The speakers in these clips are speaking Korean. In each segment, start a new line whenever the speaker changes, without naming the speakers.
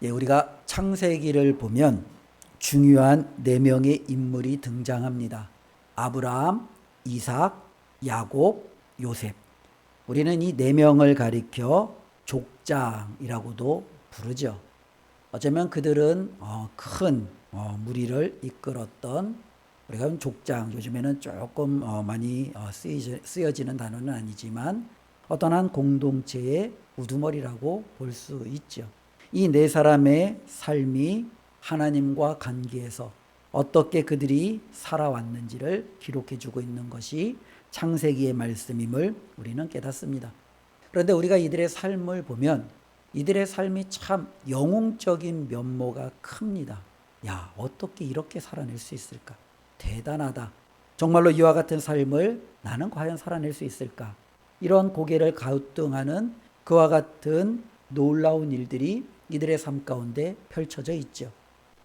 예, 우리가 창세기를 보면 중요한 네 명의 인물이 등장합니다. 아브라함, 이삭, 야곱, 요셉. 우리는 이 네 명을 가리켜 족장이라고도 부르죠. 어쩌면 그들은 큰 무리를 이끌었던, 우리가 족장, 요즘에는 조금 많이 쓰여지는 단어는 아니지만 어떤 한 공동체의 우두머리라고 볼 수 있죠. 이 네 사람의 삶이 하나님과 관계에서 어떻게 그들이 살아왔는지를 기록해 주고 있는 것이 창세기의 말씀임을 우리는 깨닫습니다. 그런데 우리가 이들의 삶을 보면 이들의 삶이 참 영웅적인 면모가 큽니다. 야, 어떻게 이렇게 살아낼 수 있을까? 대단하다. 정말로 이와 같은 삶을 나는 과연 살아낼 수 있을까? 이런 고개를 갸우뚱하는 그와 같은 놀라운 일들이 이들의 삶 가운데 펼쳐져 있죠.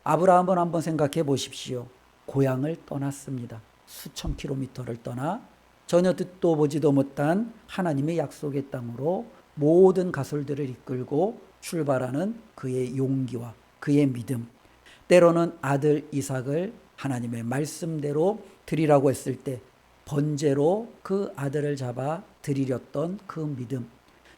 아브라함은 한번 생각해 보십시오. 고향을 떠났습니다. 수천 킬로미터를 떠나 전혀 듣도 보지도 못한 하나님의 약속의 땅으로 모든 가솔들을 이끌고 출발하는 그의 용기와 그의 믿음. 때로는 아들 이삭을 하나님의 말씀대로 드리라고 했을 때 번제로 그 아들을 잡아 드리렸던 그 믿음.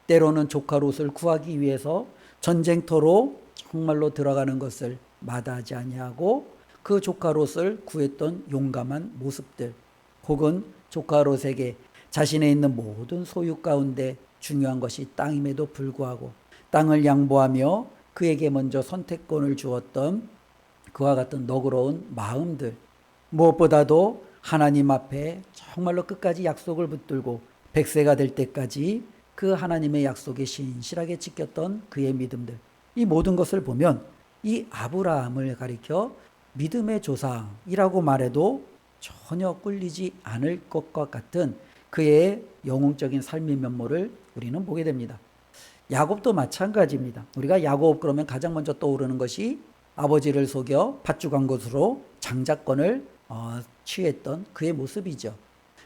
때로는 조카 롯을 구하기 위해서 전쟁터로 정말로 들어가는 것을 마다하지 아니하고 그 조카 롯을 구했던 용감한 모습들, 혹은 조카 롯에게 자신의 있는 모든 소유 가운데 중요한 것이 땅임에도 불구하고 땅을 양보하며 그에게 먼저 선택권을 주었던 그와 같은 너그러운 마음들, 무엇보다도 하나님 앞에 정말로 끝까지 약속을 붙들고 100세가 될 때까지 그 하나님의 약속에 신실하게 지켰던 그의 믿음들, 이 모든 것을 보면 이 아브라함을 가리켜 믿음의 조상이라고 말해도 전혀 꿀리지 않을 것과 같은 그의 영웅적인 삶의 면모를 우리는 보게 됩니다. 야곱도 마찬가지입니다. 우리가 야곱 그러면 가장 먼저 떠오르는 것이 아버지를 속여 팥죽 한 것으로 장자권을 취했던 그의 모습이죠.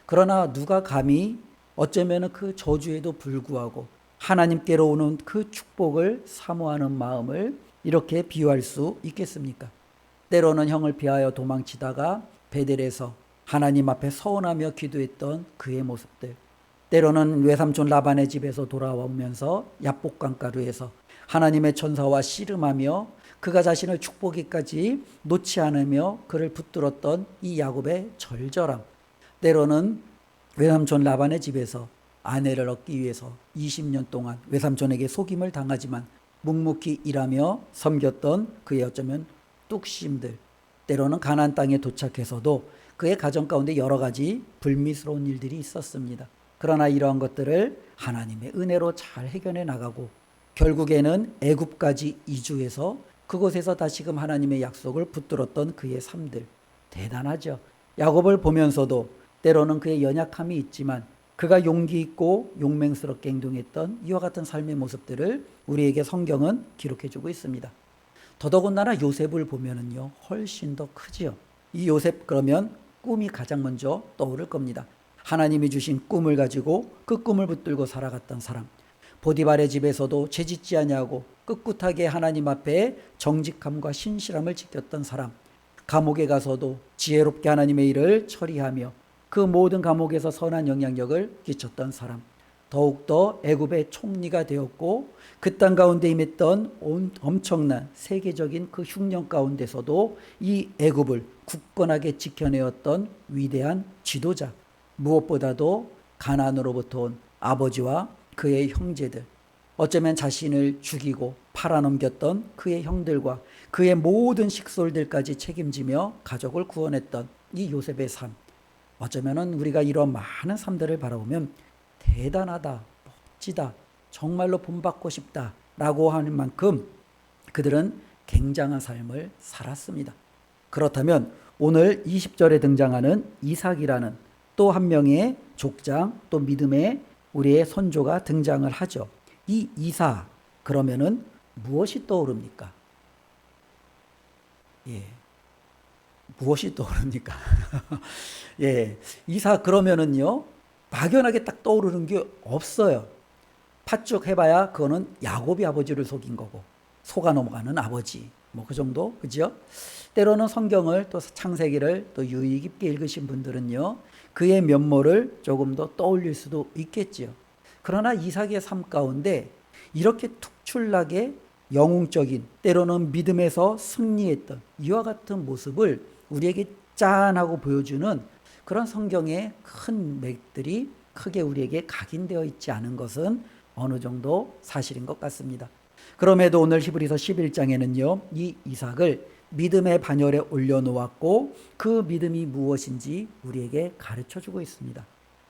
그러나 누가 감히 어쩌면 그 저주에도 불구하고 하나님께로 오는 그 축복을 사모하는 마음을 이렇게 비유할 수 있겠습니까? 때로는 형을 피하여 도망치다가 베델에서 하나님 앞에 서원하며 기도했던 그의 모습들, 때로는 외삼촌 라반의 집에서 돌아오면서 야복강가루에서 하나님의 천사와 씨름하며 그가 자신을 축복기까지 놓지 않으며 그를 붙들었던 이 야곱의 절절함, 때로는 외삼촌 라반의 집에서 아내를 얻기 위해서 20년 동안 외삼촌에게 속임을 당하지만 묵묵히 일하며 섬겼던 그의 어쩌면 뚝심들, 때로는 가나안 땅에 도착해서도 그의 가정 가운데 여러 가지 불미스러운 일들이 있었습니다. 그러나 이러한 것들을 하나님의 은혜로 잘 해결해 나가고 결국에는 애굽까지 이주해서 그곳에서 다시금 하나님의 약속을 붙들었던 그의 삶들, 대단하죠. 야곱을 보면서도 때로는 그의 연약함이 있지만 그가 용기 있고 용맹스럽게 행동했던 이와 같은 삶의 모습들을 우리에게 성경은 기록해 주고 있습니다. 더더군다나 요셉을 보면은요, 훨씬 더 크지요. 이 요셉 그러면 꿈이 가장 먼저 떠오를 겁니다. 하나님이 주신 꿈을 가지고 그 꿈을 붙들고 살아갔던 사람. 보디발의 집에서도 죄짓지 아니하고 꿋꿋하게 하나님 앞에 정직함과 신실함을 지켰던 사람. 감옥에 가서도 지혜롭게 하나님의 일을 처리하며 그 모든 감옥에서 선한 영향력을 끼쳤던 사람. 더욱더 애굽의 총리가 되었고 그 땅 가운데 임했던 엄청난 세계적인 그 흉년 가운데서도 이 애굽을 굳건하게 지켜내었던 위대한 지도자. 무엇보다도 가나안으로부터 온 아버지와 그의 형제들, 어쩌면 자신을 죽이고 팔아넘겼던 그의 형들과 그의 모든 식솔들까지 책임지며 가족을 구원했던 이 요셉의 삶, 어쩌면 우리가 이런 많은 삶들을 바라보면 대단하다, 멋지다, 정말로 본받고 싶다 라고 하는 만큼 그들은 굉장한 삶을 살았습니다. 그렇다면 오늘 20절에 등장하는 이삭이라는 또 한 명의 족장, 또 믿음의 우리의 선조가 등장을 하죠. 이 이삭 그러면은 무엇이 떠오릅니까? 예, 무엇이 떠오릅니까? 예, 이삭 그러면은요, 막연하게 딱 떠오르는 게 없어요. 팥죽 해봐야 그거는 야곱이 아버지를 속인 거고, 속아 넘어가는 아버지. 뭐 그 정도, 그죠? 때로는 성경을 또 창세기를 또 유의 깊게 읽으신 분들은요, 그의 면모를 조금 더 떠올릴 수도 있겠지요. 그러나 이삭의 삶 가운데 이렇게 특출나게 영웅적인, 때로는 믿음에서 승리했던 이와 같은 모습을 우리에게 짠하고 보여주는 그런 성경의 큰 맥들이 크게 우리에게 각인되어 있지 않은 것은 어느 정도 사실인 것 같습니다. 그럼에도 오늘 히브리서 11장에는요, 이 이삭을 믿음의 반열에 올려놓았고 그 믿음이 무엇인지 우리에게 가르쳐주고 있습니다.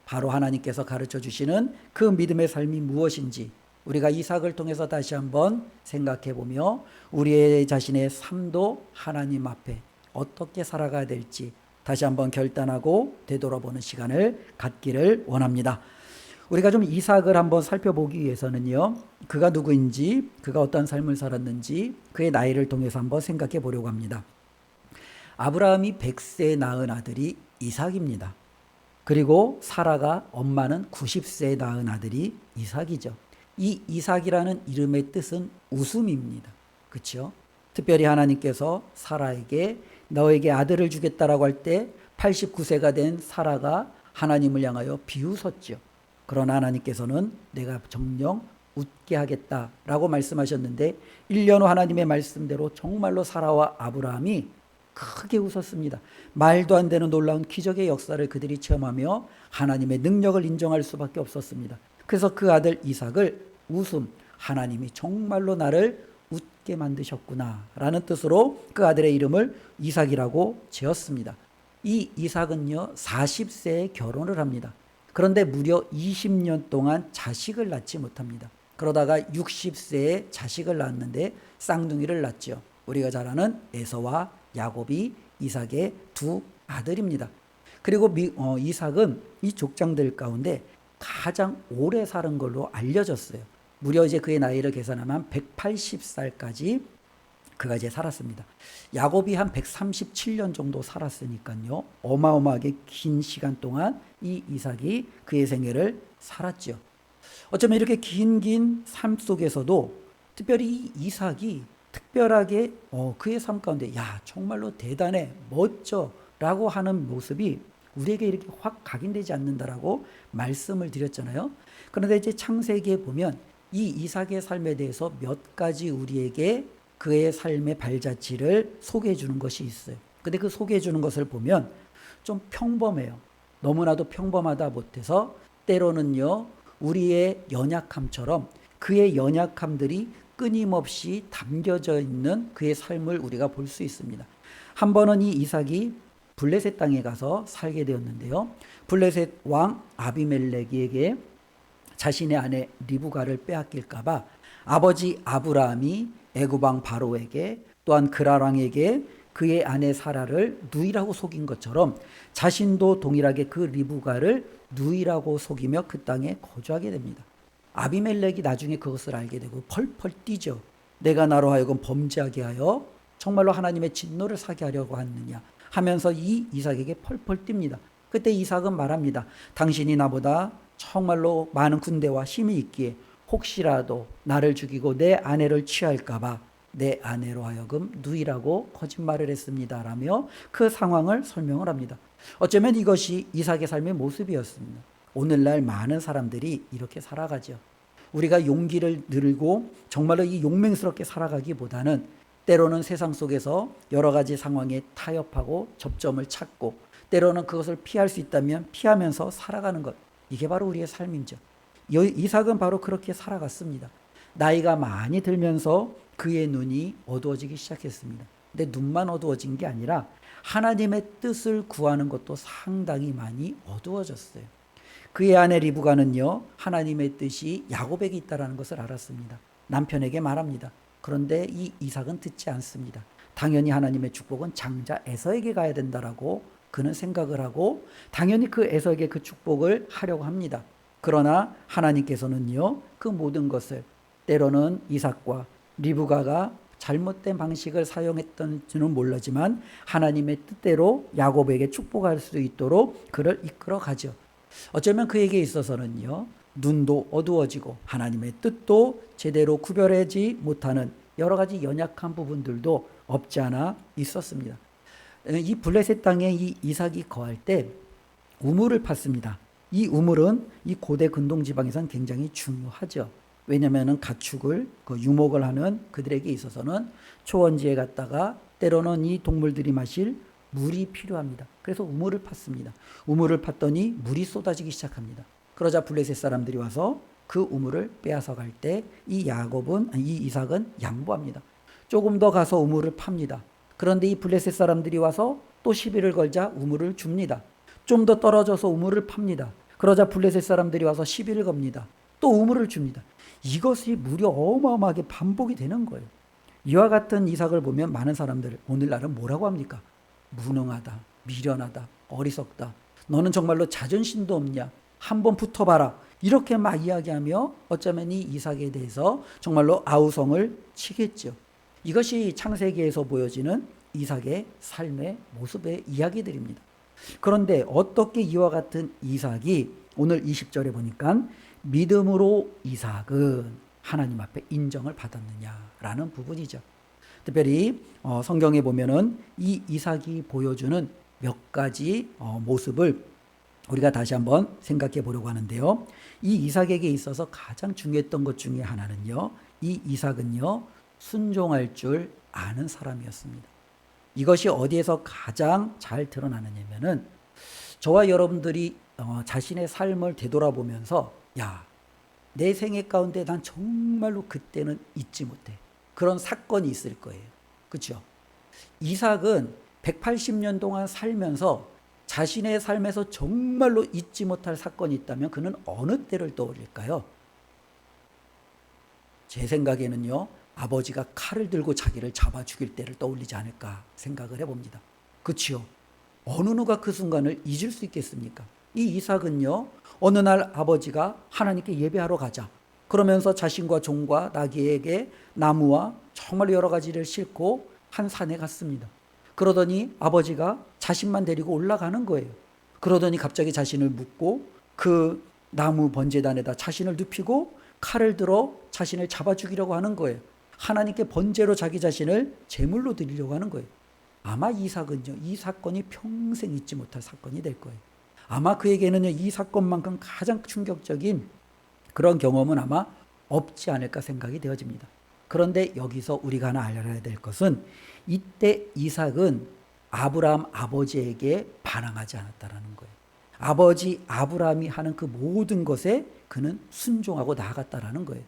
바로 하나님께서 가르쳐주시는 그 믿음의 삶이 무엇인지 우리가 이삭을 통해서 다시 한번 생각해보며 우리의 자신의 삶도 하나님 앞에 어떻게 살아가야 될지 다시 한번 결단하고 되돌아보는 시간을 갖기를 원합니다. 우리가 좀 이삭을 한번 살펴보기 위해서는요, 그가 누구인지, 그가 어떤 삶을 살았는지 그의 나이를 통해서 한번 생각해 보려고 합니다. 아브라함이 100세에 낳은 아들이 이삭입니다. 그리고 사라가 엄마는 90세에 낳은 아들이 이삭이죠. 이 이삭이라는 이름의 뜻은 웃음입니다. 그렇죠? 특별히 하나님께서 사라에게 너에게 아들을 주겠다라고 할 때 89세가 된 사라가 하나님을 향하여 비웃었죠. 그러나 하나님께서는 내가 정녕 웃게 하겠다라고 말씀하셨는데 1년 후 하나님의 말씀대로 정말로 사라와 아브라함이 크게 웃었습니다. 말도 안 되는 놀라운 기적의 역사를 그들이 체험하며 하나님의 능력을 인정할 수밖에 없었습니다. 그래서 그 아들 이삭을 웃음, 하나님이 정말로 나를 웃게 만드셨구나 라는 뜻으로 그 아들의 이름을 이삭이라고 지었습니다. 이 이삭은요 40세에 결혼을 합니다. 그런데 무려 20년 동안 자식을 낳지 못합니다. 그러다가 60세에 자식을 낳았는데 쌍둥이를 낳죠. 우리가 잘 아는 에서와 야곱이 이삭의 두 아들입니다. 그리고 이삭은 이 족장들 가운데 가장 오래 사는 걸로 알려졌어요. 무려 이제 그의 나이를 계산하면 180살까지 그가 이제 살았습니다. 야곱이 한 137년 정도 살았으니까요. 어마어마하게 긴 시간 동안 이 이삭이 그의 생애를 살았죠. 어쩌면 이렇게 긴 삶 속에서도 특별히 이 이삭이 특별하게 그의 삶 가운데 야 정말로 대단해 멋져 라고 하는 모습이 우리에게 이렇게 확 각인되지 않는다라고 말씀을 드렸잖아요. 그런데 이제 창세기에 보면 이 이삭의 삶에 대해서 몇 가지 우리에게 그의 삶의 발자취를 소개해 주는 것이 있어요. 근데 그 소개해 주는 것을 보면 좀 평범해요. 너무나도 평범하다 못해서 때로는요 우리의 연약함처럼 그의 연약함들이 끊임없이 담겨져 있는 그의 삶을 우리가 볼 수 있습니다. 한 번은 이 이삭이 블레셋 땅에 가서 살게 되었는데요. 블레셋 왕 아비멜렉에게 자신의 아내 리브가를 빼앗길까 봐 아버지 아브라함이 애굽 왕 바로에게 또한 그랄 왕에게 그의 아내 사라를 누이라고 속인 것처럼 자신도 동일하게 그 리브가를 누이라고 속이며 그 땅에 거주하게 됩니다. 아비멜렉이 나중에 그것을 알게 되고 펄펄 뛰죠. 내가 나로 하여금 범죄하게 하여 정말로 하나님의 진노를 사게 하려고 하느냐 하면서 이 이삭에게 펄펄 뜁니다. 그때 이삭은 말합니다. 당신이 나보다 정말로 많은 군대와 힘이 있기에 혹시라도 나를 죽이고 내 아내를 취할까 봐 내 아내로 하여금 누이라고 거짓말을 했습니다 라며 그 상황을 설명을 합니다. 어쩌면 이것이 이삭의 삶의 모습이었습니다. 오늘날 많은 사람들이 이렇게 살아가죠. 우리가 용기를 들고 정말로 이 용맹스럽게 살아가기보다는 때로는 세상 속에서 여러 가지 상황에 타협하고 접점을 찾고 때로는 그것을 피할 수 있다면 피하면서 살아가는 것, 이게 바로 우리의 삶이죠. 이삭은 바로 그렇게 살아갔습니다. 나이가 많이 들면서 그의 눈이 어두워지기 시작했습니다. 근데 눈만 어두워진 게 아니라 하나님의 뜻을 구하는 것도 상당히 많이 어두워졌어요. 그의 아내 리브가는요 하나님의 뜻이 야곱에게 있다는 것을 알았습니다. 남편에게 말합니다. 그런데 이 이삭은 듣지 않습니다. 당연히 하나님의 축복은 장자 에서에게 가야 된다라고 그는 생각을 하고 당연히 그 에서에게 그 축복을 하려고 합니다. 그러나 하나님께서는요 그 모든 것을 때로는 이삭과 리브가가 잘못된 방식을 사용했던지는 모르지만 하나님의 뜻대로 야곱에게 축복할 수 있도록 그를 이끌어 가죠. 어쩌면 그에게 있어서는요 눈도 어두워지고 하나님의 뜻도 제대로 구별하지 못하는 여러 가지 연약한 부분들도 없지 않아 있었습니다. 이 블레셋 땅에 이 이삭이 거할 때 우물을 팠습니다. 이 우물은 이 고대 근동 지방에선 굉장히 중요하죠. 왜냐하면 가축을 유목을 하는 그들에게 있어서는 초원지에 갔다가 때로는 이 동물들이 마실 물이 필요합니다. 그래서 우물을 팠습니다. 우물을 팠더니 물이 쏟아지기 시작합니다. 그러자 블레셋 사람들이 와서 그 우물을 빼앗아 갈 때 이 이삭은 양보합니다. 조금 더 가서 우물을 팝니다. 그런데 이 블레셋 사람들이 와서 또 시비를 걸자 우물을 줍니다. 좀 더 떨어져서 우물을 팝니다. 그러자 블레셋 사람들이 와서 시비를 겁니다. 또 우물을 줍니다. 이것이 무려 어마어마하게 반복이 되는 거예요. 이와 같은 이삭을 보면 많은 사람들 오늘날은 뭐라고 합니까? 무능하다, 미련하다, 어리석다. 너는 정말로 자존심도 없냐? 한번 붙어봐라. 이렇게 막 이야기하며 어쩌면 이 이삭에 대해서 정말로 아우성을 치겠죠. 이것이 창세기에서 보여지는 이삭의 삶의 모습의 이야기들입니다. 그런데 어떻게 이와 같은 이삭이 오늘 20절에 보니까 믿음으로 이삭은 하나님 앞에 인정을 받았느냐라는 부분이죠. 특별히 성경에 보면은 이 이삭이 보여주는 몇 가지 모습을 우리가 다시 한번 생각해 보려고 하는데요. 이 이삭에게 있어서 가장 중요했던 것 중에 하나는요. 이 이삭은요. 순종할 줄 아는 사람이었습니다. 이것이 어디에서 가장 잘 드러나느냐면은 저와 여러분들이 자신의 삶을 되돌아보면서 내 생애 가운데 난 정말로 그때는 잊지 못해. 그런 사건이 있을 거예요. 그렇죠? 이삭은 180년 동안 살면서 자신의 삶에서 정말로 잊지 못할 사건이 있다면 그는 어느 때를 떠올릴까요? 제 생각에는요. 아버지가 칼을 들고 자기를 잡아 죽일 때를 떠올리지 않을까 생각을 해봅니다. 그렇죠? 어느 누가 그 순간을 잊을 수 있겠습니까? 이 이삭은요. 어느 날 아버지가 하나님께 예배하러 가자. 그러면서 자신과 종과 나귀에게 나무와 정말 여러 가지를 싣고 한 산에 갔습니다. 그러더니 아버지가 자신만 데리고 올라가는 거예요. 그러더니 갑자기 자신을 묶고 그 나무 번제단에다 자신을 눕히고 칼을 들어 자신을 잡아 죽이려고 하는 거예요. 하나님께 번제로 자기 자신을 제물로 드리려고 하는 거예요. 아마 이삭은요, 이 사건이 평생 잊지 못할 사건이 될 거예요. 아마 그에게는요, 이 사건만큼 가장 충격적인 그런 경험은 아마 없지 않을까 생각이 되어집니다. 그런데 여기서 우리가 하나 알아야 될 것은 이때 이삭은 아브라함 아버지에게 반항하지 않았다라는 거예요. 아버지 아브라함이 하는 그 모든 것에 그는 순종하고 나아갔다라는 거예요.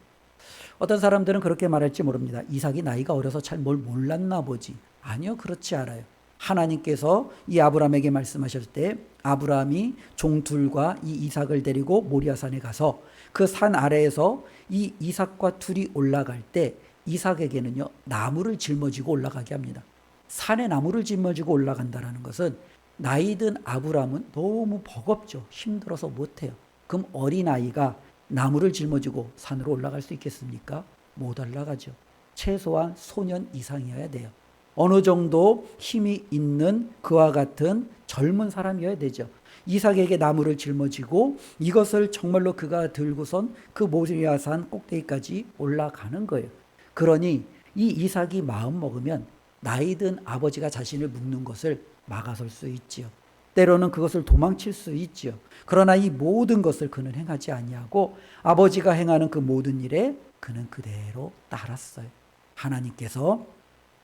어떤 사람들은 그렇게 말할지 모릅니다. 이삭이 나이가 어려서 잘 뭘 몰랐나 보지. 아니요, 그렇지 않아요. 하나님께서 이 아브라함에게 말씀하셨을 때 아브라함이 종둘과 이 이삭을 데리고 모리아산에 가서 그 산 아래에서 이 이삭과 둘이 올라갈 때 이삭에게는요, 나무를 짊어지고 올라가게 합니다. 산에 나무를 짊어지고 올라간다는 것은 나이 든 아브라함은 너무 버겁죠. 힘들어서 못해요. 그럼 어린아이가 나무를 짊어지고 산으로 올라갈 수 있겠습니까? 못 올라가죠. 최소한 소년 이상이어야 돼요. 어느 정도 힘이 있는 그와 같은 젊은 사람이어야 되죠. 이삭에게 나무를 짊어지고 이것을 정말로 그가 들고선 그 모리아산 꼭대기까지 올라가는 거예요. 그러니 이 이삭이 마음 먹으면 나이 든 아버지가 자신을 묶는 것을 막아설 수 있지요. 때로는 그것을 도망칠 수 있지요. 그러나 이 모든 것을 그는 행하지 아니하고 아버지가 행하는 그 모든 일에 그는 그대로 따랐어요. 하나님께서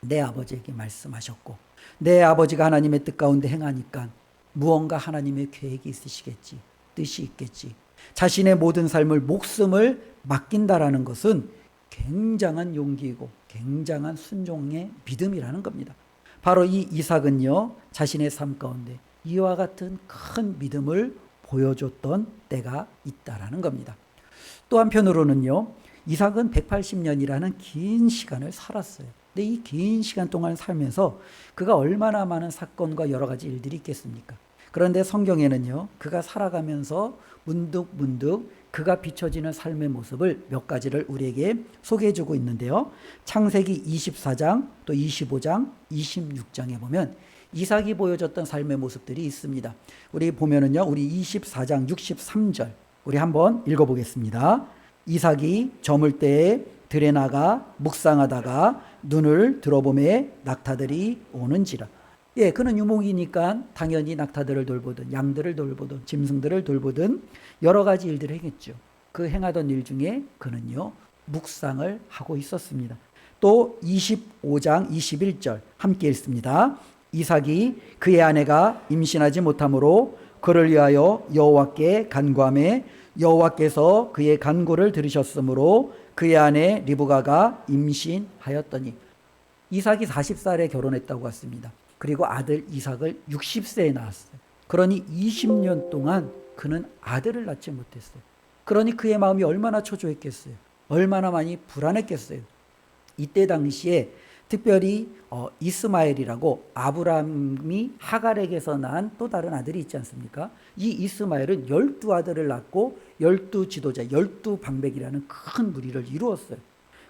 내 아버지에게 말씀하셨고 내 아버지가 하나님의 뜻 가운데 행하니까 무언가 하나님의 계획이 있으시겠지. 뜻이 있겠지. 자신의 모든 삶을 목숨을 맡긴다라는 것은 굉장한 용기이고 굉장한 순종의 믿음이라는 겁니다. 바로 이 이삭은요, 자신의 삶 가운데 이와 같은 큰 믿음을 보여줬던 때가 있다라는 겁니다. 또 한편으로는요, 이삭은 180년이라는 긴 시간을 살았어요. 근데 이 긴 시간 동안 살면서 그가 얼마나 많은 사건과 여러 가지 일들이 있겠습니까? 그런데 성경에는요, 그가 살아가면서 문득 그가 비춰지는 삶의 모습을 몇 가지를 우리에게 소개해주고 있는데요. 창세기 24장, 또 25장, 26장에 보면 이삭이 보여줬던 삶의 모습들이 있습니다. 우리 보면은요, 우리 24장 63절, 우리 한번 읽어보겠습니다. 이삭이 저물 때에 들에 나가 묵상하다가 눈을 들어보매 낙타들이 오는지라. 예, 그는 유목이니까 당연히 낙타들을 돌보든 양들을 돌보든 짐승들을 돌보든 여러 가지 일들을 행했죠. 그 행하던 일 중에 그는요 묵상을 하고 있었습니다. 또 25장 21절 함께 읽습니다. 이삭이 그의 아내가 임신하지 못하므로 그를 위하여 여호와께 간구하매 여호와께서 그의 간구를 들으셨으므로 그의 아내 리브가가 임신하였더니. 이삭이 40살에 결혼했다고 했습니다. 그리고 아들 이삭을 60세에 낳았어요. 그러니 20년 동안 그는 아들을 낳지 못했어요. 그러니 그의 마음이 얼마나 초조했겠어요. 얼마나 많이 불안했겠어요. 이때 당시에 특별히 이스마엘이라고 아브라함이 하갈에게서 낳은 또 다른 아들이 있지 않습니까? 이 이스마엘은 12아들을 낳고 12지도자, 12방백이라는 큰 무리를 이루었어요.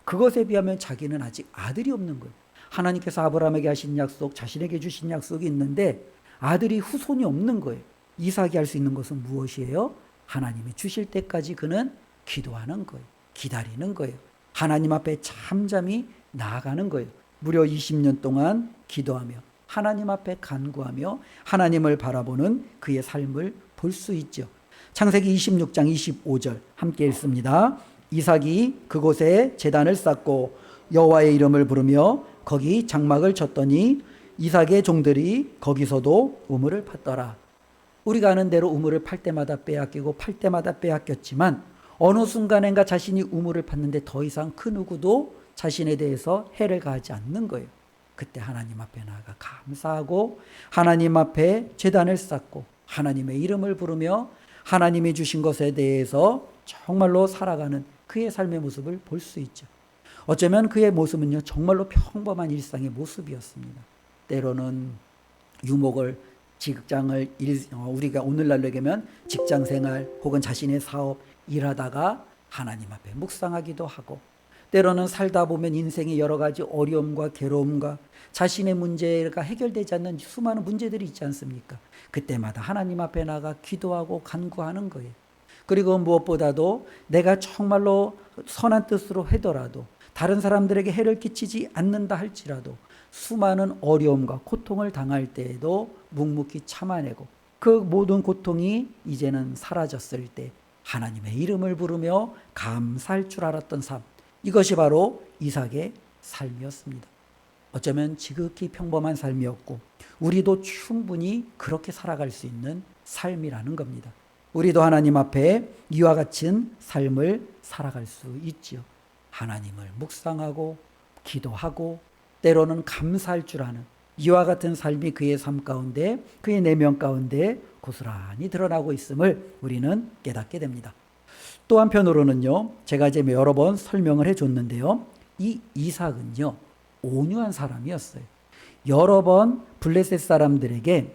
그것에 비하면 자기는 아직 아들이 없는 거예요. 하나님께서 아브라함에게 하신 약속, 자신에게 주신 약속이 있는데 아들이 후손이 없는 거예요. 이삭이 할 수 있는 것은 무엇이에요? 하나님이 주실 때까지 그는 기도하는 거예요. 기다리는 거예요. 하나님 앞에 잠잠히 나아가는 거예요. 무려 20년 동안 기도하며 하나님 앞에 간구하며 하나님을 바라보는 그의 삶을 볼 수 있죠. 창세기 26장 25절 함께 읽습니다. 이삭이 그곳에 제단을 쌓고 여호와의 이름을 부르며 거기 장막을 쳤더니 이삭의 종들이 거기서도 우물을 팠더라. 우리가 아는 대로 우물을 팔 때마다 빼앗기고 팔 때마다 빼앗겼지만 어느 순간인가 자신이 우물을 팠는데 더 이상 그 누구도 자신에 대해서 해를 가하지 않는 거예요. 그때 하나님 앞에 나아가 감사하고 하나님 앞에 제단을 쌓고 하나님의 이름을 부르며 하나님이 주신 것에 대해서 정말로 살아가는 그의 삶의 모습을 볼 수 있죠. 어쩌면 그의 모습은요 정말로 평범한 일상의 모습이었습니다. 때로는 유목을 직장을 우리가 오늘날로 얘기하면 직장생활 혹은 자신의 사업 일하다가 하나님 앞에 묵상하기도 하고 때로는 살다 보면 인생의 여러 가지 어려움과 괴로움과 자신의 문제가 해결되지 않는 수많은 문제들이 있지 않습니까? 그때마다 하나님 앞에 나가 기도하고 간구하는 거예요. 그리고 무엇보다도 내가 정말로 선한 뜻으로 하더라도 다른 사람들에게 해를 끼치지 않는다 할지라도 수많은 어려움과 고통을 당할 때에도 묵묵히 참아내고 그 모든 고통이 이제는 사라졌을 때 하나님의 이름을 부르며 감사할 줄 알았던 삶, 이것이 바로 이삭의 삶이었습니다. 어쩌면 지극히 평범한 삶이었고 우리도 충분히 그렇게 살아갈 수 있는 삶이라는 겁니다. 우리도 하나님 앞에 이와 같은 삶을 살아갈 수 있지요. 하나님을 묵상하고 기도하고 때로는 감사할 줄 아는 이와 같은 삶이 그의 삶 가운데 그의 내면 가운데 고스란히 드러나고 있음을 우리는 깨닫게 됩니다. 또 한편으로는요, 제가 이제 여러 번 설명을 해줬는데요, 이 이삭은요 온유한 사람이었어요. 여러 번 블레셋 사람들에게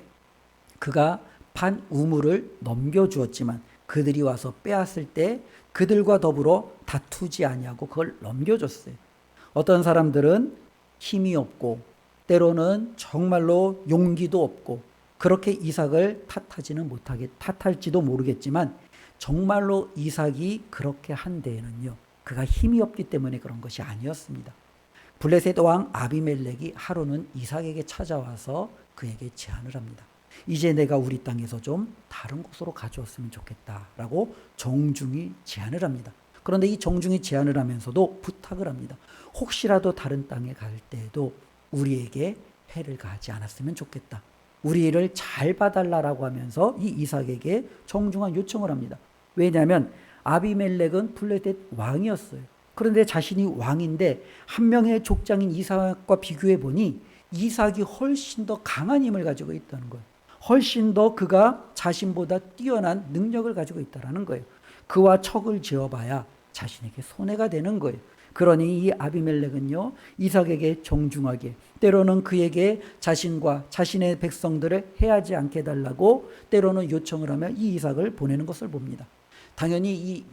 그가 판 우물을 넘겨주었지만 그들이 와서 빼앗을 때 그들과 더불어 다투지 아니하고 그걸 넘겨줬어요. 어떤 사람들은 힘이 없고 때로는 정말로 용기도 없고 그렇게 이삭을 탓할지도 모르겠지만 정말로 이삭이 그렇게 한 데에는요 그가 힘이 없기 때문에 그런 것이 아니었습니다. 블레셋 왕 아비멜렉이 하루는 이삭에게 찾아와서 그에게 제안을 합니다. 이제 내가 우리 땅에서 좀 다른 곳으로 가져왔으면 좋겠다라고 정중히 제안을 합니다. 그런데 이 정중히 제안을 하면서도 부탁을 합니다. 혹시라도 다른 땅에 갈 때에도 우리에게 해를 가하지 않았으면 좋겠다. 우리를 잘 봐달라고 하면서 이 이삭에게 정중한 요청을 합니다. 왜냐하면 아비멜렉은 블레셋 왕이었어요. 그런데 자신이 왕인데 한 명의 족장인 이삭과 비교해 보니 이삭이 훨씬 더 강한 힘을 가지고 있다는 거예요. 훨씬 더 그가 자신보다 뛰어난 능력을 가지고 있다는 거예요. 그와 척을 지어봐야 자신에게 손해가 되는 거예요. 그러니 이 아비멜렉은요 이삭에게 정중하게 때로는 그에게 자신과 자신의 백성들을 해하지 않게 해달라고 때로는 요청을 하며 이 이삭을 보내는 것을 봅니다. 당연히 이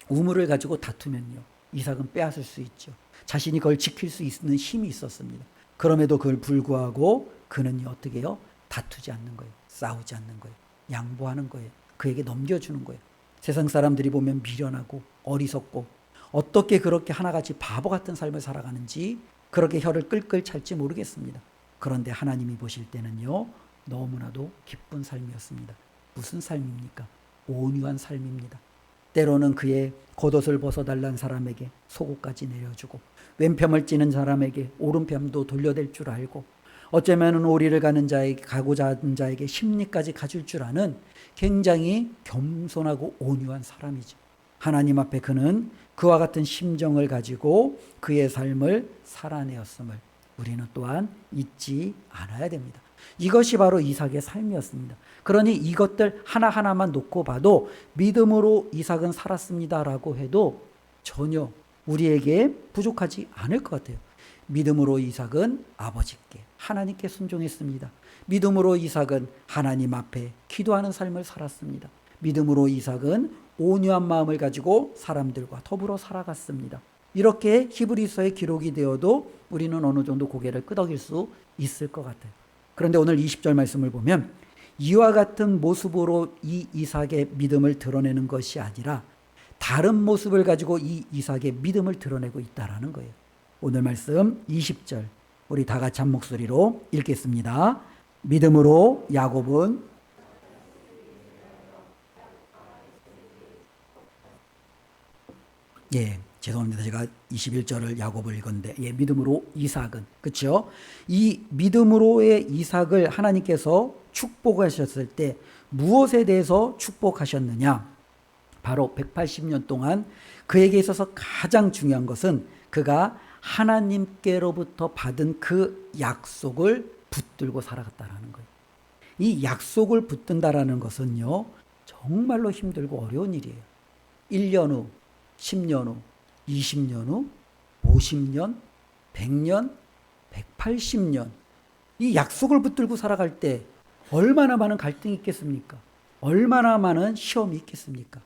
우물을 가지고 다투면요 이삭은 빼앗을 수 있죠. 자신이 그걸 지킬 수 있는 힘이 있었습니다. 그럼에도 그걸 불구하고 그는 어떻게 해요? 다투지 않는 거예요. 싸우지 않는 거예요. 양보하는 거예요. 그에게 넘겨주는 거예요. 세상 사람들이 보면 미련하고 어리석고 어떻게 그렇게 하나같이 바보 같은 삶을 살아가는지 그렇게 혀를 끌끌 찰지 모르겠습니다. 그런데 하나님이 보실 때는요, 너무나도 기쁜 삶이었습니다. 무슨 삶입니까? 온유한 삶입니다. 때로는 그의 겉옷을 벗어달란 사람에게 속옷까지 내려주고, 왼편을 찌는 사람에게 오른편도 돌려댈 줄 알고, 어쩌면 오리를 가고자 하는 자에게 심리까지 가줄 줄 아는 굉장히 겸손하고 온유한 사람이죠. 하나님 앞에 그는 그와 같은 심정을 가지고 그의 삶을 살아내었음을 우리는 또한 잊지 않아야 됩니다. 이것이 바로 이삭의 삶이었습니다. 그러니 이것들 하나하나만 놓고 봐도 믿음으로 이삭은 살았습니다라고 해도 전혀 우리에게 부족하지 않을 것 같아요. 믿음으로 이삭은 아버지께, 하나님께 순종했습니다. 믿음으로 이삭은 하나님 앞에 기도하는 삶을 살았습니다. 믿음으로 이삭은 온유한 마음을 가지고 사람들과 더불어 살아갔습니다. 이렇게 히브리서의 기록이 되어도 우리는 어느 정도 고개를 끄덕일 수 있을 것 같아요. 그런데 오늘 20절 말씀을 보면 이와 같은 모습으로 이 이삭의 믿음을 드러내는 것이 아니라 다른 모습을 가지고 이 이삭의 믿음을 드러내고 있다라는 거예요. 오늘 말씀 20절 우리 다 같이 한 목소리로 읽겠습니다. 믿음으로 야곱은 죄송합니다. 제가 21절을 야곱을 읽었는데 믿음으로 이삭은, 그렇죠? 이 믿음으로의 이삭을 하나님께서 축복하셨을 때 무엇에 대해서 축복하셨느냐? 바로 180년 동안 그에게 있어서 가장 중요한 것은 그가 하나님께로부터 받은 그 약속을 붙들고 살아갔다라는 거예요. 이 약속을 붙든다라는 것은요, 정말로 힘들고 어려운 일이에요. 1년 후, 10년 후, 20년 후, 50년, 100년, 180년 이 약속을 붙들고 살아갈 때 얼마나 많은 갈등이 있겠습니까? 얼마나 많은 시험이 있겠습니까?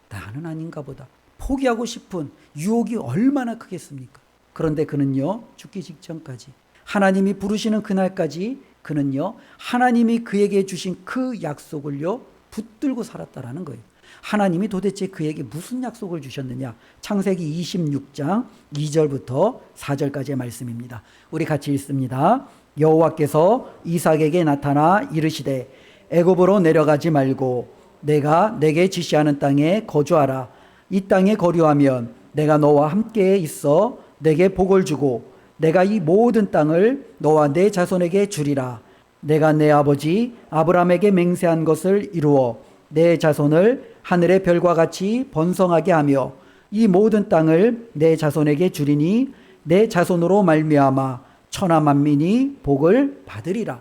나는 아닌가 보다. 포기하고 싶은 유혹이 얼마나 크겠습니까? 그런데 그는요, 죽기 직전까지 하나님이 부르시는 그날까지 그는요, 하나님이 그에게 주신 그 약속을요, 붙들고 살았다라는 거예요. 하나님이 도대체 그에게 무슨 약속을 주셨느냐? 창세기 26장 2절부터 4절까지의 말씀입니다. 우리 같이 읽습니다. 여호와께서 이삭에게 나타나 이르시되 애굽으로 내려가지 말고 내가 내게 지시하는 땅에 거주하라. 이 땅에 거류하면 내가 너와 함께 있어 내게 복을 주고 내가 이 모든 땅을 너와 내 자손에게 주리라. 내가 내 아버지 아브라함에게 맹세한 것을 이루어 내 자손을 하늘의 별과 같이 번성하게 하며 이 모든 땅을 내 자손에게 주리니 내 자손으로 말미암아 천하 만민이 복을 받으리라.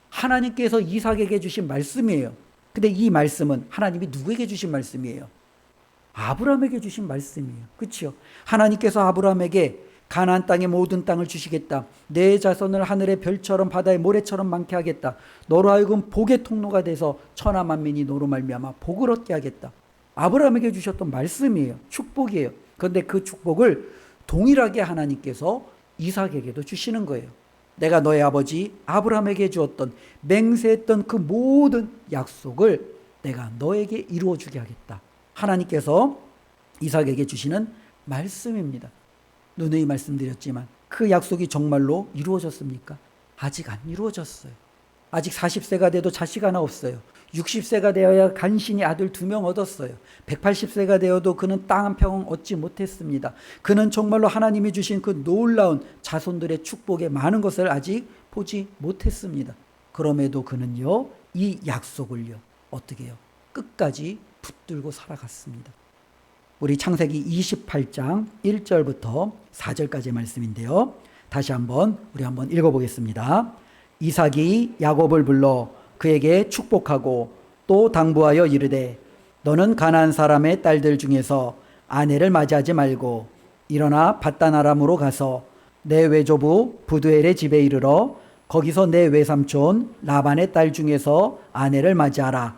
하나님께서 이삭에게 주신 말씀이에요. 근데 이 말씀은 하나님이 누구에게 주신 말씀이에요? 아브라함에게 주신 말씀이에요. 그렇죠? 하나님께서 아브라함에게 가나안 땅의 모든 땅을 주시겠다. 내 자손을 하늘의 별처럼 바다의 모래처럼 많게 하겠다. 너로 하여금 복의 통로가 돼서 천하 만민이 너로 말미암아 복을 얻게 하겠다. 아브라함에게 주셨던 말씀이에요. 축복이에요. 그런데 그 축복을 동일하게 하나님께서 이삭에게도 주시는 거예요. 내가 너의 아버지 아브라함에게 주었던 맹세했던 그 모든 약속을 내가 너에게 이루어 주게 하겠다. 하나님께서 이삭에게 주시는 말씀입니다. 누누이 말씀드렸지만 그 약속이 정말로 이루어졌습니까? 아직 안 이루어졌어요. 아직 40세가 돼도 자식 하나 없어요. 60세가 되어야 간신히 아들 2명 얻었어요. 180세가 되어도 그는 땅 한 평 얻지 못했습니다. 그는 정말로 하나님이 주신 그 놀라운 자손들의 축복에 많은 것을 아직 보지 못했습니다. 그럼에도 그는요, 이 약속을요, 어떻게 해요? 끝까지 붙들고 살아갔습니다. 우리 창세기 28장 1절부터 4절까지의 말씀인데요. 다시 한번 우리 한번 읽어보겠습니다. 이삭이 야곱을 불러 그에게 축복하고 또 당부하여 이르되 너는 가나안 사람의 딸들 중에서 아내를 맞이하지 말고 일어나 밧단 아람으로 가서 내 외조부 부두엘의 집에 이르러 거기서 내 외삼촌 라반의 딸 중에서 아내를 맞이하라.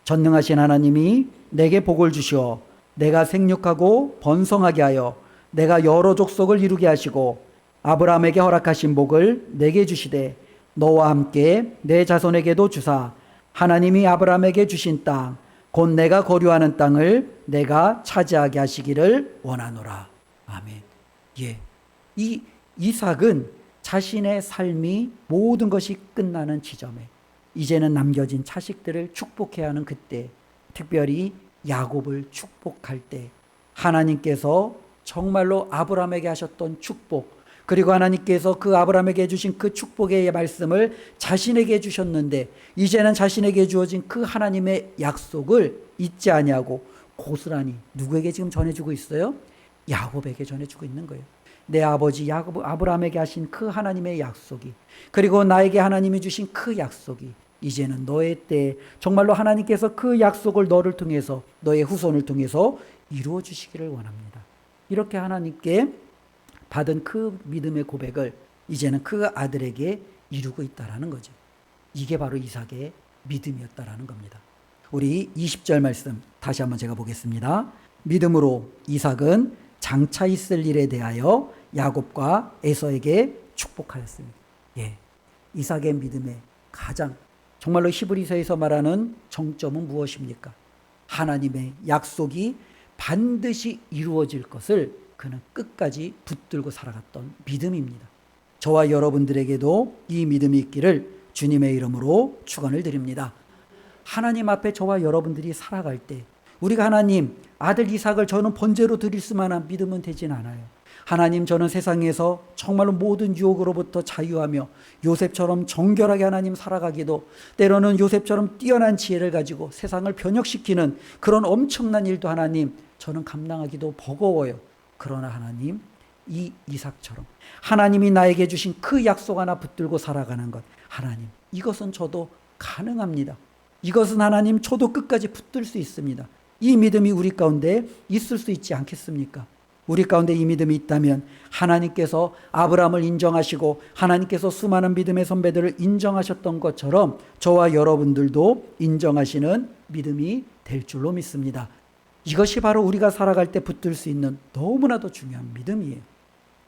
전능하신 하나님이 내게 복을 주시어 내가 생육하고 번성하게 하여 내가 여러 족속을 이루게 하시고 아브라함에게 허락하신 복을 내게 주시되 너와 함께 내 자손에게도 주사 하나님이 아브라함에게 주신 땅 곧 내가 거류하는 땅을 내가 차지하게 하시기를 원하노라. 아멘. 예. 이 이삭은 자신의 삶이 모든 것이 끝나는 지점에 이제는 남겨진 자식들을 축복해야 하는 그때, 특별히 야곱을 축복할 때 하나님께서 정말로 아브라함에게 하셨던 축복, 그리고 하나님께서 그 아브라함에게 해주신 그 축복의 말씀을 자신에게 해주셨는데 이제는 자신에게 주어진 그 하나님의 약속을 잊지 아니하고 고스란히 누구에게 지금 전해주고 있어요? 야곱에게 전해주고 있는 거예요. 내 아버지 야곱, 아브라함에게 하신 그 하나님의 약속이, 그리고 나에게 하나님이 주신 그 약속이 이제는 너의 때에 정말로 하나님께서 그 약속을 너를 통해서, 너의 후손을 통해서 이루어 주시기를 원합니다. 이렇게 하나님께 받은 그 믿음의 고백을 이제는 그 아들에게 이루고 있다라는 거죠. 이게 바로 이삭의 믿음이었다라는 겁니다. 우리 20절 말씀 다시 한번 제가 보겠습니다. 믿음으로 이삭은 장차 있을 일에 대하여 야곱과 에서에게 축복하였습니다. 예, 이삭의 믿음의 가장 정말로 히브리서에서 말하는 정점은 무엇입니까? 하나님의 약속이 반드시 이루어질 것을 그는 끝까지 붙들고 살아갔던 믿음입니다. 저와 여러분들에게도 이 믿음이 있기를 주님의 이름으로 축원을 드립니다. 하나님 앞에 저와 여러분들이 살아갈 때 우리가 하나님, 아들 이삭을 저는 번제로 드릴 수만한 믿음은 되진 않아요. 하나님, 저는 세상에서 정말로 모든 유혹으로부터 자유하며 요셉처럼 정결하게 하나님 살아가기도, 때로는 요셉처럼 뛰어난 지혜를 가지고 세상을 변혁시키는 그런 엄청난 일도 하나님 저는 감당하기도 버거워요. 그러나 하나님, 이 이삭처럼 하나님이 나에게 주신 그 약속 하나 붙들고 살아가는 것, 하나님, 이것은 저도 가능합니다. 이것은 하나님 저도 끝까지 붙들 수 있습니다. 이 믿음이 우리 가운데 있을 수 있지 않겠습니까? 우리 가운데 이 믿음이 있다면 하나님께서 아브라함을 인정하시고 하나님께서 수많은 믿음의 선배들을 인정하셨던 것처럼 저와 여러분들도 인정하시는 믿음이 될 줄로 믿습니다. 이것이 바로 우리가 살아갈 때 붙들 수 있는 너무나도 중요한 믿음이에요.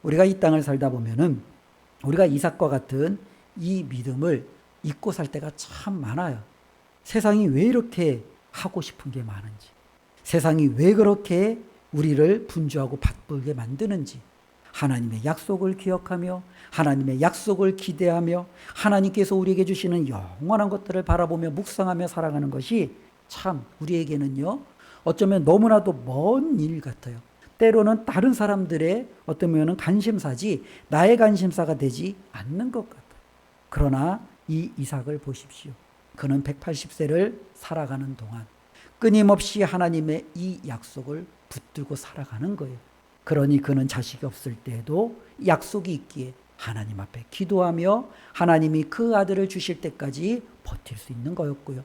우리가 이 땅을 살다 보면은 우리가 이삭과 같은 이 믿음을 잊고 살 때가 참 많아요. 세상이 왜 이렇게 하고 싶은 게 많은지, 세상이 왜 그렇게 우리를 분주하고 바쁘게 만드는지, 하나님의 약속을 기억하며 하나님의 약속을 기대하며 하나님께서 우리에게 주시는 영원한 것들을 바라보며 묵상하며 살아가는 것이 참 우리에게는요, 어쩌면 너무나도 먼 일 같아요. 때로는 다른 사람들의 어쩌면 관심사지 나의 관심사가 되지 않는 것 같아요. 그러나 이 이삭을 보십시오. 그는 180세를 살아가는 동안 끊임없이 하나님의 이 약속을 붙들고 살아가는 거예요. 그러니 그는 자식이 없을 때에도 약속이 있기에 하나님 앞에 기도하며 하나님이 그 아들을 주실 때까지 버틸 수 있는 거였고요.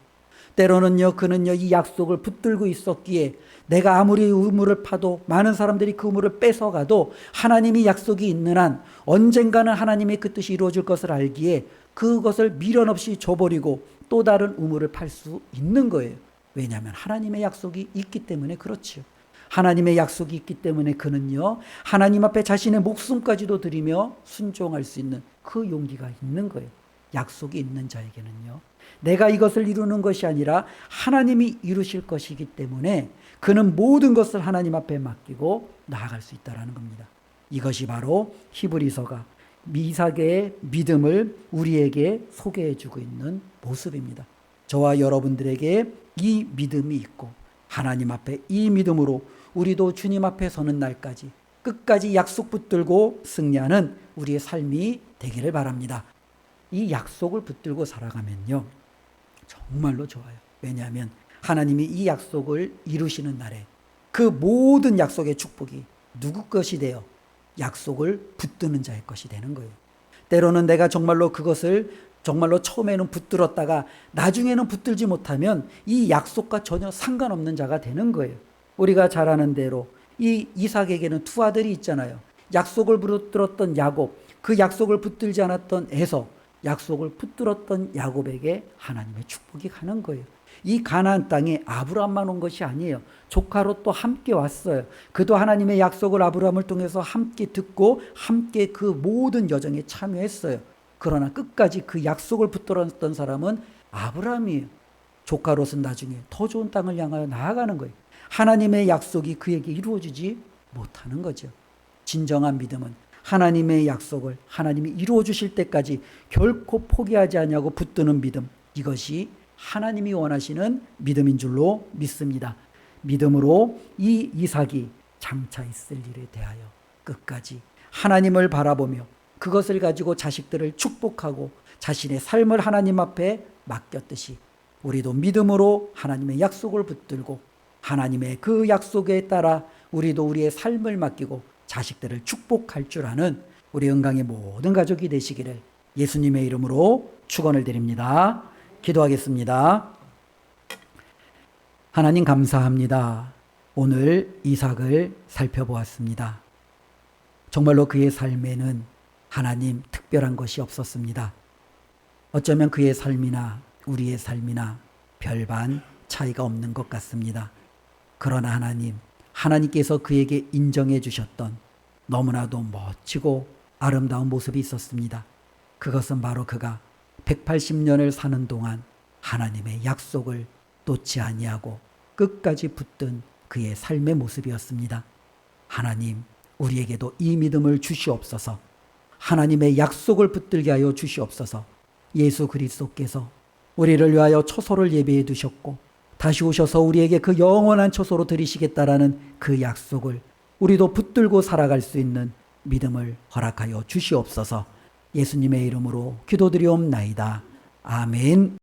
때로는요, 그는요, 이 약속을 붙들고 있었기에 내가 아무리 우물을 파도 많은 사람들이 그 우물을 뺏어가도 하나님이 약속이 있는 한 언젠가는 하나님의 그 뜻이 이루어질 것을 알기에 그것을 미련 없이 줘버리고 또 다른 우물을 팔 수 있는 거예요. 왜냐하면 하나님의 약속이 있기 때문에 그렇지요. 하나님의 약속이 있기 때문에 그는요, 하나님 앞에 자신의 목숨까지도 드리며 순종할 수 있는 그 용기가 있는 거예요. 약속이 있는 자에게는요, 내가 이것을 이루는 것이 아니라 하나님이 이루실 것이기 때문에 그는 모든 것을 하나님 앞에 맡기고 나아갈 수 있다는 겁니다. 이것이 바로 히브리서가 이삭의 믿음을 우리에게 소개해 주고 있는 모습입니다. 저와 여러분들에게 이 믿음이 있고 하나님 앞에 이 믿음으로 우리도 주님 앞에 서는 날까지 끝까지 약속 붙들고 승리하는 우리의 삶이 되기를 바랍니다. 이 약속을 붙들고 살아가면요, 정말로 좋아요. 왜냐하면 하나님이 이 약속을 이루시는 날에 그 모든 약속의 축복이 누구 것이 되어 약속을 붙드는 자의 것이 되는 거예요. 때로는 내가 정말로 그것을 정말로 처음에는 붙들었다가 나중에는 붙들지 못하면 이 약속과 전혀 상관없는 자가 되는 거예요. 우리가 잘 아는 대로 이 이삭에게는 두 아들이 있잖아요. 약속을 붙들었던 야곱, 그 약속을 붙들지 않았던 에서, 약속을 붙들었던 야곱에게 하나님의 축복이 가는 거예요. 이 가나안 땅에 아브라함만 온 것이 아니에요. 조카로 또 함께 왔어요. 그도 하나님의 약속을 아브라함을 통해서 함께 듣고 함께 그 모든 여정에 참여했어요. 그러나 끝까지 그 약속을 붙들었던 사람은 아브라함이에요. 조카로서는 나중에 더 좋은 땅을 향하여 나아가는 거예요. 하나님의 약속이 그에게 이루어지지 못하는 거죠. 진정한 믿음은 하나님의 약속을 하나님이 이루어 주실 때까지 결코 포기하지 않냐고 붙드는 믿음, 이것이 하나님이 원하시는 믿음인 줄로 믿습니다. 믿음으로 이 이삭이 장차 있을 일에 대하여 끝까지 하나님을 바라보며 그것을 가지고 자식들을 축복하고 자신의 삶을 하나님 앞에 맡겼듯이 우리도 믿음으로 하나님의 약속을 붙들고 하나님의 그 약속에 따라 우리도 우리의 삶을 맡기고 자식들을 축복할 줄 아는 우리 은강의 모든 가족이 되시기를 예수님의 이름으로 축원을 드립니다. 기도하겠습니다. 하나님 감사합니다. 오늘 이삭을 살펴보았습니다. 정말로 그의 삶에는 하나님 특별한 것이 없었습니다. 어쩌면 그의 삶이나 우리의 삶이나 별반 차이가 없는 것 같습니다. 그러나 하나님께서 그에게 인정해 주셨던 너무나도 멋지고 아름다운 모습이 있었습니다. 그것은 바로 그가 180년을 사는 동안 하나님의 약속을 놓지 아니하고 끝까지 붙든 그의 삶의 모습이었습니다. 하나님, 우리에게도 이 믿음을 주시옵소서. 하나님의 약속을 붙들게 하여 주시옵소서. 예수 그리스도께서 우리를 위하여 초소를 예배해 두셨고 다시 오셔서 우리에게 그 영원한 초소로 드리시겠다라는 그 약속을 우리도 붙들고 살아갈 수 있는 믿음을 허락하여 주시옵소서. 예수님의 이름으로 기도드리옵나이다. 아멘.